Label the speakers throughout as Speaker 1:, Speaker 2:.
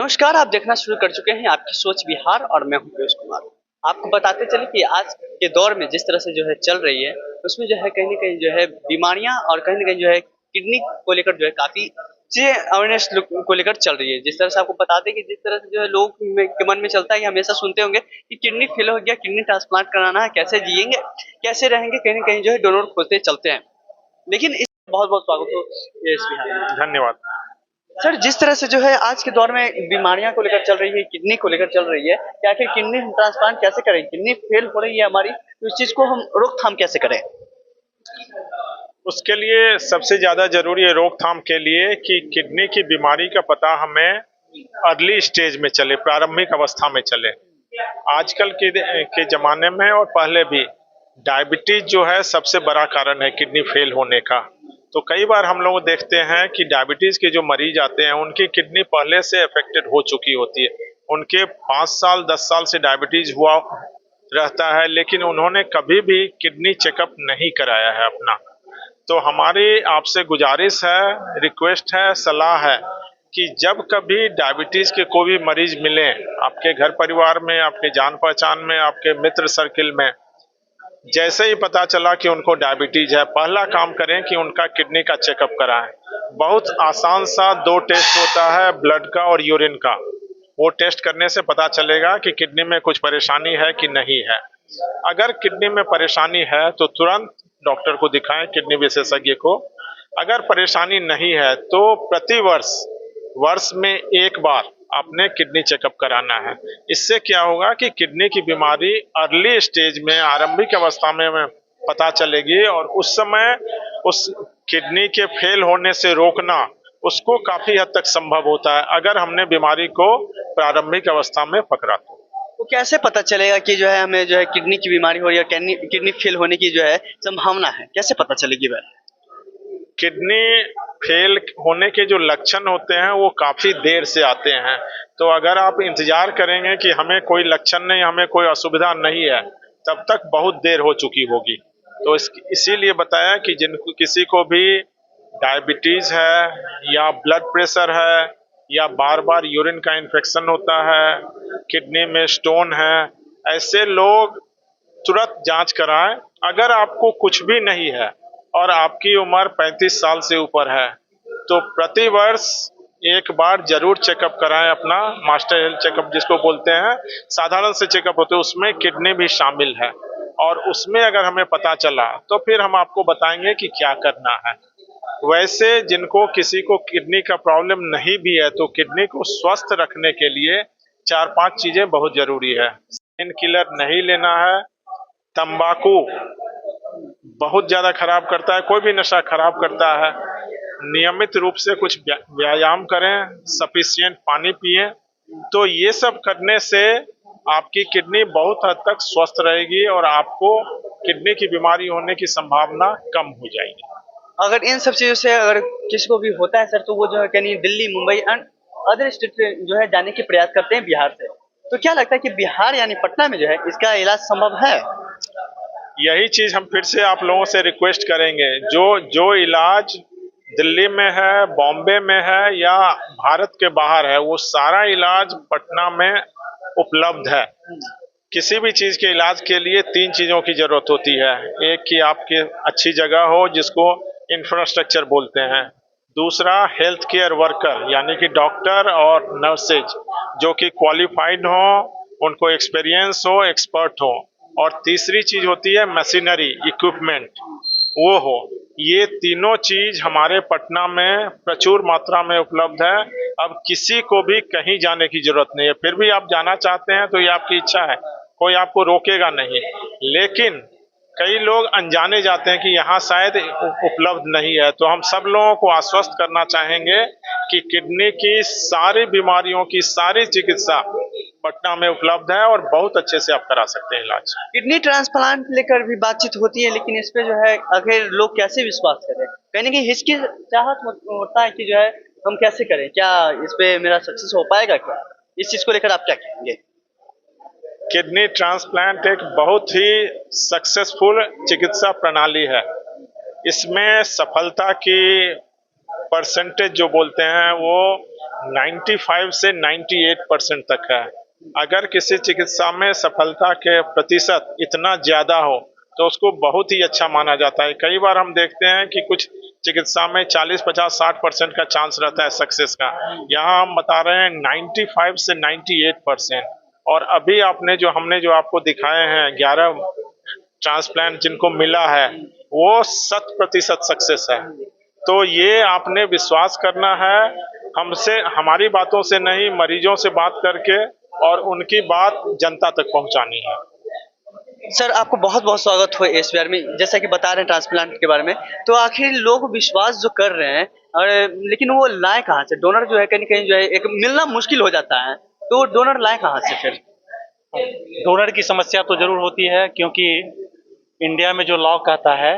Speaker 1: नमस्कार, आप देखना शुरू कर चुके हैं आपकी सोच बिहार और मैं हूं पीयूष कुमार। आपको बताते चले कि आज के दौर में जिस तरह से जो है चल रही है, उसमें जो है कहीं न कहीं जो है बीमारियाँ और कहीं न कहीं जो है किडनी को लेकर जो है काफ़ी चीज़ें अवेयरनेस को लेकर चल रही है। जिस तरह से आपको बता दें कि जिस तरह से जो है लोग में के मन में चलता है कि हमेशा सुनते होंगे कि किडनी फेल हो गया, किडनी ट्रांसप्लांट कराना है, कैसे जिएँगे, कैसे रहेंगे, कहीं न कहीं जो है डोनर खोजते चलते हैं। लेकिन इस बहुत-बहुत स्वागत हो पीयूष बिहार में।
Speaker 2: धन्यवाद।
Speaker 1: सर, जिस तरह से जो है आज के दौर में बीमारियाँ को लेकर चल रही है, किडनी को लेकर चल रही है, कि आखिर किडनी हम ट्रांसप्लांट कैसे करें? किडनी फेल हो रही है हमारी, तो इस चीज़ को हम रोकथाम कैसे करें?
Speaker 2: उसके लिए सबसे ज़्यादा ज़रूरी है रोकथाम के लिए कि किडनी की बीमारी का पता हमें अर्ली स्टेज में चले, प्रारंभिक अवस्था में चले। आजकल के ज़माने में और पहले भी डायबिटीज जो है सबसे बड़ा कारण है किडनी फेल होने का। तो कई बार हम लोग देखते हैं कि डायबिटीज के जो मरीज आते हैं उनकी किडनी पहले से अफेक्टेड हो चुकी होती है। उनके 5 साल 10 साल से डायबिटीज हुआ रहता है, लेकिन उन्होंने कभी भी किडनी चेकअप नहीं कराया है अपना। तो हमारी आपसे गुजारिश है, रिक्वेस्ट है, सलाह है कि जब कभी डायबिटीज के कोई भी मरीज मिले आपके घर परिवार में, आपके जान पहचान में, आपके मित्र सर्किल में, जैसे ही पता चला कि उनको डायबिटीज है, पहला काम करें कि उनका किडनी का चेकअप कराएं। बहुत आसान सा 2 टेस्ट होता है, ब्लड का और यूरिन का। वो टेस्ट करने से पता चलेगा कि किडनी में कुछ परेशानी है कि नहीं है। अगर किडनी में परेशानी है तो तुरंत डॉक्टर को दिखाएं, किडनी विशेषज्ञ को। अगर परेशानी नहीं है तो प्रति वर्ष में एक बार आपने किडनी चेकअप कराना है। इससे क्या होगा कि किडनी की बीमारी अर्ली स्टेज में, आरंभिक अवस्था में पता चलेगी और उस समय उस किडनी के फेल होने से रोकना उसको काफी हद तक संभव होता है अगर हमने बीमारी को प्रारंभिक अवस्था में पकड़ा तो।
Speaker 1: तो कैसे पता चलेगा कि जो है हमें जो है किडनी की बीमारी हो रही है, किडनी किडनी फेल होने की जो है संभावना है, कैसे पता चलेगी वह?
Speaker 2: किडनी फेल होने के जो लक्षण होते हैं वो काफी देर से आते हैं। तो अगर आप इंतजार करेंगे कि हमें कोई लक्षण नहीं, हमें कोई असुविधा नहीं है, तब तक बहुत देर हो चुकी होगी। तो इसीलिए बताया कि जिनको किसी को भी डायबिटीज है या ब्लड प्रेशर है या बार बार यूरिन का इन्फेक्शन होता है, किडनी में स्टोन है, ऐसे लोग तुरंत जांच कराएं। अगर आपको कुछ भी नहीं है और आपकी उम्र 35 साल से ऊपर है तो प्रति वर्ष एक बार जरूर चेकअप कराएं अपना, मास्टर हेल्थ चेकअप जिसको बोलते हैं। साधारण से चेकअप होते हैं, उसमें किडनी भी शामिल है और उसमें अगर हमें पता चला तो फिर हम आपको बताएंगे कि क्या करना है। वैसे जिनको किसी को किडनी का प्रॉब्लम नहीं भी है तो किडनी को स्वस्थ रखने के लिए 4-5 चीजें बहुत जरूरी है। पेन किलर नहीं लेना है, तंबाकू बहुत ज्यादा खराब करता है, कोई भी नशा खराब करता है। नियमित रूप से कुछ व्यायाम करें, सफिशिएंट पानी पिएं। तो ये सब करने से आपकी किडनी बहुत हद तक स्वस्थ रहेगी और आपको किडनी की बीमारी होने की संभावना कम हो जाएगी।
Speaker 1: अगर इन सब चीज़ों से अगर किसी को भी होता है सर, तो वो जो है कहीं Delhi, Mumbai and other state पे जो है जाने की प्रयास करते हैं बिहार से। तो क्या लगता है कि बिहार यानी पटना में जो है इसका इलाज संभव है?
Speaker 2: यही चीज हम फिर से आप लोगों से रिक्वेस्ट करेंगे, जो जो इलाज दिल्ली में है, बॉम्बे में है या भारत के बाहर है, वो सारा इलाज पटना में उपलब्ध है। किसी भी चीज के इलाज के लिए 3 चीजों की जरूरत होती है। एक कि आपकी अच्छी जगह हो जिसको इंफ्रास्ट्रक्चर बोलते हैं। दूसरा हेल्थ केयर वर्कर यानी कि डॉक्टर और नर्सेज जो कि क्वालिफाइड हो, उनको एक्सपीरियंस हो, एक्सपर्ट हो। और तीसरी चीज होती है मशीनरी, इक्विपमेंट, वो हो। ये तीनों चीज हमारे पटना में प्रचुर मात्रा में उपलब्ध है। अब किसी को भी कहीं जाने की जरूरत नहीं है। फिर भी आप जाना चाहते हैं तो ये आपकी इच्छा है, कोई आपको रोकेगा नहीं। लेकिन कई लोग अनजाने जाते हैं कि यहाँ शायद उपलब्ध नहीं है। तो हम सब लोगों को आश्वस्त करना चाहेंगे कि किडनी की सारी बीमारियों की सारी चिकित्सा पटना में उपलब्ध है और बहुत अच्छे से आप करा सकते हैं इलाज।
Speaker 1: किडनी ट्रांसप्लांट लेकर भी बातचीत होती है, लेकिन इस पे जो है आखिर लोग कैसे विश्वास करें? कहीं न कहीं हिचकिचाहट होता है कि जो है हम कैसे करें? क्या इस पे मेरा सक्सेस हो पाएगा क्या? इस चीज़ को लेकर आप क्या कहेंगे?
Speaker 2: किडनी ट्रांसप्लांट एक बहुत ही सक्सेसफुल चिकित्सा प्रणाली है। इसमें सफलता की परसेंटेज जो बोलते हैं वो 95 से 98% तक है। अगर किसी चिकित्सा में सफलता के प्रतिशत इतना ज्यादा हो तो उसको बहुत ही अच्छा माना जाता है। कई बार हम देखते हैं कि कुछ चिकित्सा में 40, 50, 60% का चांस रहता है सक्सेस का। यहाँ हम बता रहे हैं 95 से 98%। और अभी हमने जो आपको दिखाए हैं 11 ट्रांसप्लांट जिनको मिला है वो 100% सक्सेस है। तो ये आपने विश्वास करना है हमसे, हमारी बातों से नहीं, मरीजों से बात करके, और उनकी बात जनता तक पहुंचानी है।
Speaker 1: सर आपको बहुत बहुत स्वागत हो एसबीआर में। जैसा कि बता रहे हैं ट्रांसप्लांट के बारे में, तो आखिर लोग विश्वास जो कर रहे हैं और लेकिन वो लाए कहाँ से? डोनर जो है कहीं कहीं जो है एक मिलना मुश्किल हो जाता है, तो डोनर लाए कहाँ से फिर?
Speaker 3: डोनर की समस्या तो जरूर होती है, क्योंकि इंडिया में जो लॉ कहता है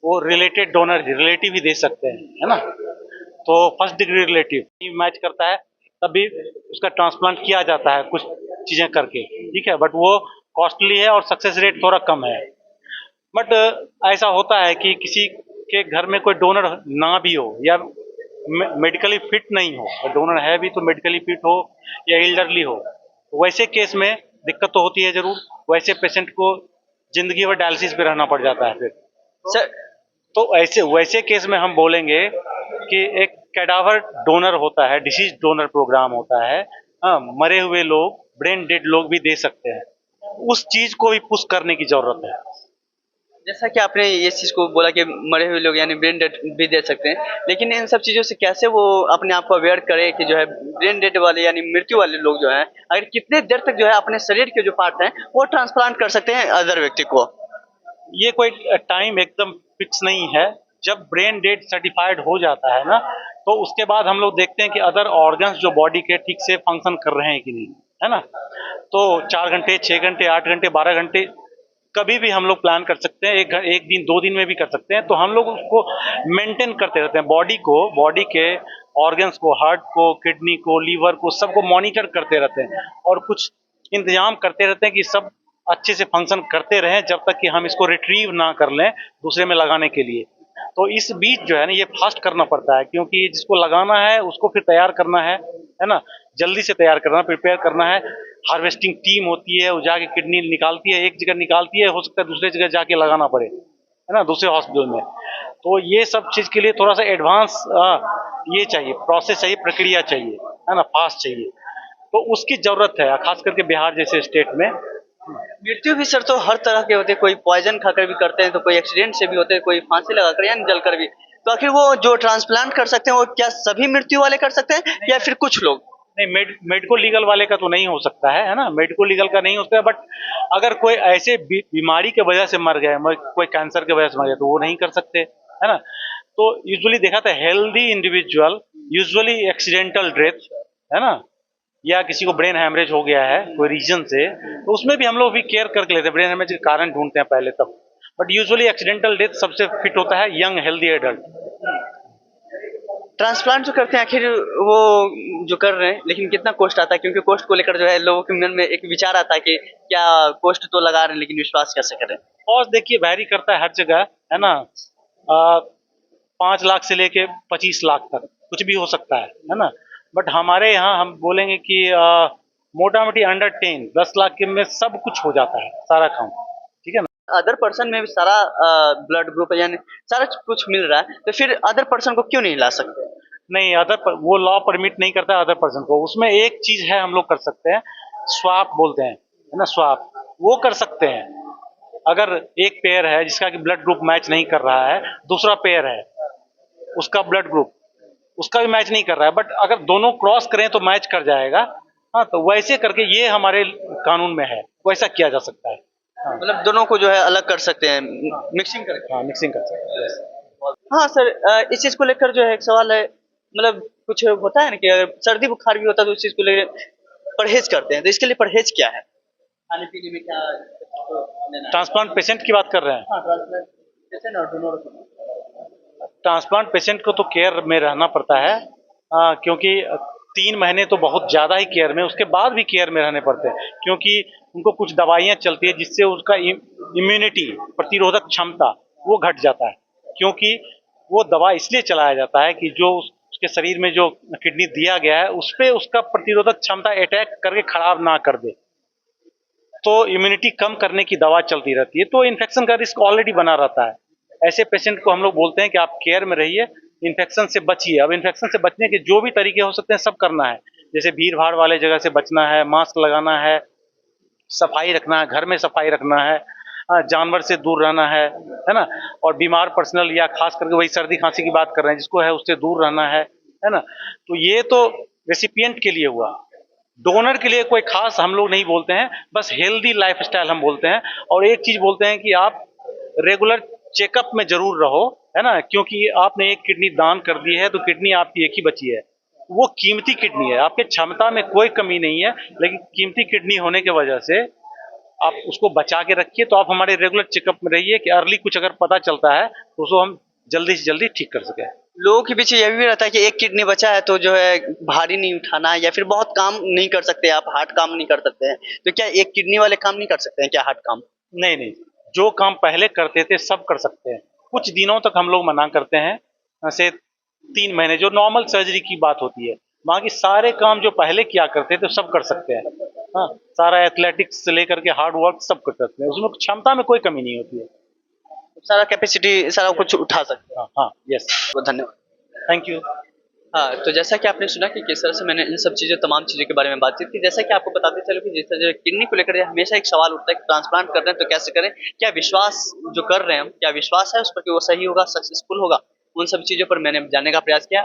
Speaker 3: वो रिलेटेड डोनर रिलेटिव ही दे सकते हैं, है ना। तो फर्स्ट डिग्री रिलेटिव मैच करता है तभी उसका ट्रांसप्लांट किया जाता है कुछ चीजें करके, ठीक है। बट वो कॉस्टली है और सक्सेस रेट थोड़ा कम है। बट ऐसा होता है कि किसी के घर में कोई डोनर ना भी हो या मेडिकली फिट नहीं हो, और डोनर है भी तो मेडिकली फिट हो या एल्डरली हो, वैसे केस में दिक्कत तो होती है जरूर। वैसे पेशेंट को जिंदगी भर डायलिसिस पे रहना पड़ जाता है फिर।
Speaker 1: सर
Speaker 3: तो ऐसे वैसे केस में हम बोलेंगे कि एक कैडावर डोनर होता है, डिसीज डोनर प्रोग्राम होता है। हाँ, मरे हुए लोग, ब्रेन डेड लोग भी दे सकते हैं। उस चीज को भी पुश करने की जरूरत है।
Speaker 1: जैसा कि आपने ये चीज को बोला कि मरे हुए लोग यानी ब्रेन डेड भी दे सकते हैं, लेकिन इन सब चीजों से कैसे वो अपने आप को अवेयर करे कि जो है ब्रेन डेड वाले यानी मृत्यु वाले लोग जो है अगर कितने देर तक जो है अपने शरीर के जो पार्ट हैं वो ट्रांसप्लांट कर सकते हैं अदर व्यक्ति को?
Speaker 3: ये कोई टाइम एकदम फिक्स नहीं है। जब ब्रेन डेड सर्टिफाइड हो जाता है ना, तो उसके बाद हम लोग देखते हैं कि अदर ऑर्गन्स जो बॉडी के ठीक से फंक्शन कर रहे हैं कि नहीं, है ना। तो 4 घंटे, 6 घंटे, 8 घंटे, 12 घंटे कभी भी हम लोग प्लान कर सकते हैं। एक दिन, 2 दिन में भी कर सकते हैं। तो हम लोग उसको मेंटेन करते रहते हैं, बॉडी के ऑर्गन्स को, हार्ट को, किडनी को, लीवर को, सबको मॉनिटर करते रहते हैं और कुछ इंतजाम करते रहते हैं कि सब अच्छे से फंक्शन करते रहें जब तक कि हम इसको रिट्रीव ना कर लें दूसरे में लगाने के लिए। तो इस बीच जो है ना ये फास्ट करना पड़ता है, क्योंकि जिसको लगाना है उसको फिर तैयार करना है ना। जल्दी से तैयार करना, प्रिपेयर करना है। हार्वेस्टिंग टीम होती है, वो जाके किडनी निकालती है, एक जगह निकालती है, हो सकता है दूसरे जगह जाके लगाना पड़े, है ना, दूसरे हॉस्पिटल में। तो ये सब चीज के लिए थोड़ा सा एडवांस ये चाहिए, प्रोसेस चाहिए, प्रक्रिया चाहिए, है ना, फास्ट चाहिए। तो उसकी जरूरत है, खास करके बिहार जैसे स्टेट में।
Speaker 1: मृत्यु भी सर तो हर तरह के होते हैं, कोई पॉइजन खाकर भी करते हैं, तो कोई एक्सीडेंट से भी होते हैं, कोई फांसी लगाकर या जलकर भी। तो आखिर वो जो ट्रांसप्लांट कर सकते हैं वो क्या सभी मृत्यु वाले कर सकते हैं या फिर कुछ लोग?
Speaker 3: नहीं, मेडिको लीगल वाले का तो नहीं हो सकता है ना, मेडिको लीगल का नहीं हो सकता है। बट अगर कोई ऐसे बीमारी की वजह से मर गए, कोई कैंसर की वजह से मर गए, तो वो नहीं कर सकते, है ना। तो यूजुअली देखा था healthy individual usually accidental death, है ना, या किसी को ब्रेन हैमरेज हो गया है कोई रीजन से, तो उसमें भी हम लोग भी केयर करके लेते हैं, ब्रेन हैमरेज के कारण ढूंढते हैं पहले तब। बट यूजुअली एक्सीडेंटल डेथ सबसे फिट होता है यंग हेल्दी एडल्ट।
Speaker 1: ट्रांसप्लांट जो करते हैं आखिर वो जो कर रहे हैं, लेकिन कितना कॉस्ट आता है? क्योंकि कॉस्ट को लेकर जो है लोगों के मन में एक विचार आता है कि क्या कॉस्ट तो लगा रहे हैं लेकिन विश्वास कैसे करें?
Speaker 3: कॉस्ट देखिए वैरी करता है हर जगह, है ना। 5 लाख से लेके 25 लाख तक कुछ भी हो सकता है ना। बट हमारे यहाँ हम बोलेंगे कि मोटा मोटी अंडर 10 लाख के में सब कुछ हो जाता है, सारा काम, ठीक है ना।
Speaker 1: अदर पर्सन में भी सारा ब्लड ग्रुप यानी सारा कुछ मिल रहा है, तो फिर अदर पर्सन को क्यों नहीं ला सकते?
Speaker 3: नहीं, वो लॉ परमिट नहीं करता अदर पर्सन को। उसमें एक चीज है हम लोग कर सकते हैं, स्वाप बोलते हैं, है ना, स्वाप वो कर सकते हैं। अगर एक पेयर है जिसका कि ब्लड ग्रुप मैच नहीं कर रहा है, दूसरा पेयर है उसका ब्लड ग्रुप उसका भी मैच नहीं कर रहा है, बट अगर दोनों क्रॉस करें तो मैच कर जाएगा। हाँ, तो वैसे करके ये हमारे कानून में है, वैसा किया जा सकता है। हाँ,
Speaker 1: मतलब दोनों को जो है अलग कर सकते हैं, मिक्सिंग करके।
Speaker 3: हाँ, मिक्सिंग कर सकते हैं, yes।
Speaker 1: हाँ सर, इस चीज को लेकर जो है एक सवाल है, मतलब कुछ होता है ना कि अगर सर्दी बुखार भी होता है तो उस चीज को लेकर परहेज करते हैं, तो इसके लिए परहेज क्या है? खाने पीने में क्या लेना है?
Speaker 3: ट्रांसप्लांट पेशेंट की बात कर रहे हैं।
Speaker 1: हाँ, ट्रांसप्लांट पेशेंट और डोनर।
Speaker 3: ट्रांसप्लांट पेशेंट को तो केयर में रहना पड़ता है, क्योंकि 3 महीने तो बहुत ज़्यादा ही केयर में, उसके बाद भी केयर में रहने पड़ते हैं, क्योंकि उनको कुछ दवाइयाँ चलती है जिससे उसका इम्यूनिटी, प्रतिरोधक क्षमता वो घट जाता है। क्योंकि वो दवा इसलिए चलाया जाता है कि जो उसके शरीर में जो किडनी दिया गया है उस पे उसका प्रतिरोधक क्षमता अटैक करके खराब ना कर दे, तो इम्यूनिटी कम करने की दवा चलती रहती है, तो इन्फेक्शन का रिस्क ऑलरेडी बना रहता है। ऐसे पेशेंट को हम लोग बोलते हैं कि आप केयर में रहिए, इन्फेक्शन से बचिए। अब इन्फेक्शन से बचने के जो भी तरीके हो सकते हैं सब करना है, जैसे भीड़ भाड़ वाले जगह से बचना है, मास्क लगाना है, सफाई रखना है, घर में सफाई रखना है, जानवर से दूर रहना है ना। और बीमार पर्सनल या खास करके वही सर्दी खांसी की बात कर रहे हैं जिसको है उससे दूर रहना है ना। तो ये तो रेसिपिएंट के लिए हुआ, डोनर के लिए कोई खास हम लोग नहीं बोलते हैं, बस हेल्दी लाइफस्टाइल हम बोलते हैं। और एक चीज बोलते हैं कि आप रेगुलर चेकअप में जरूर रहो, है ना, क्योंकि आपने एक किडनी दान कर दी है तो किडनी आपकी एक ही बची है, वो कीमती किडनी है, आपके क्षमता में कोई कमी नहीं है, लेकिन कीमती किडनी होने की वजह से आप उसको बचा के रखिए। तो आप हमारे रेगुलर चेकअप में रहिए कि अर्ली कुछ अगर पता चलता है तो उसको हम जल्दी से जल्दी ठीक कर सकें।
Speaker 1: लोगों के पीछे यह भी रहता है कि एक किडनी बचा है तो जो है भारी नहीं उठाना है, या फिर बहुत काम नहीं कर सकते, आप हार्ड काम नहीं कर सकते हैं, तो क्या एक किडनी वाले काम नहीं कर सकते हैं क्या, हार्ड काम?
Speaker 3: नहीं नहीं, जो काम पहले करते थे सब कर सकते हैं। कुछ दिनों तक हम लोग मना करते हैं, ऐसे 3 महीने जो नॉर्मल सर्जरी की बात होती है, बाकी सारे काम जो पहले किया करते थे सब कर सकते हैं। हाँ, सारा एथलेटिक्स से लेकर के हार्ड वर्क सब कर सकते हैं, उसमें क्षमता में कोई कमी नहीं होती है।
Speaker 1: सारा कैपेसिटी सारा कुछ उठा सकते
Speaker 3: हाँ हाँ, यस,
Speaker 1: हैं। धन्यवाद।
Speaker 3: Thank you.
Speaker 1: हाँ, तो जैसा कि आपने सुना कि किस तरह से मैंने इन सब चीज़ों तमाम चीज़ों के बारे में बातचीत की। जैसा कि आपको बताते चलो कि जिस तरह किडनी को लेकर हमेशा एक सवाल उठता है कि ट्रांसप्लांट कर रहे हैं तो कैसे करें? क्या विश्वास जो कर रहे हैं हम, क्या विश्वास है उस पर कि वो सही होगा, सक्सेसफुल होगा? उन सब चीज़ों पर मैंने जानने का प्रयास किया।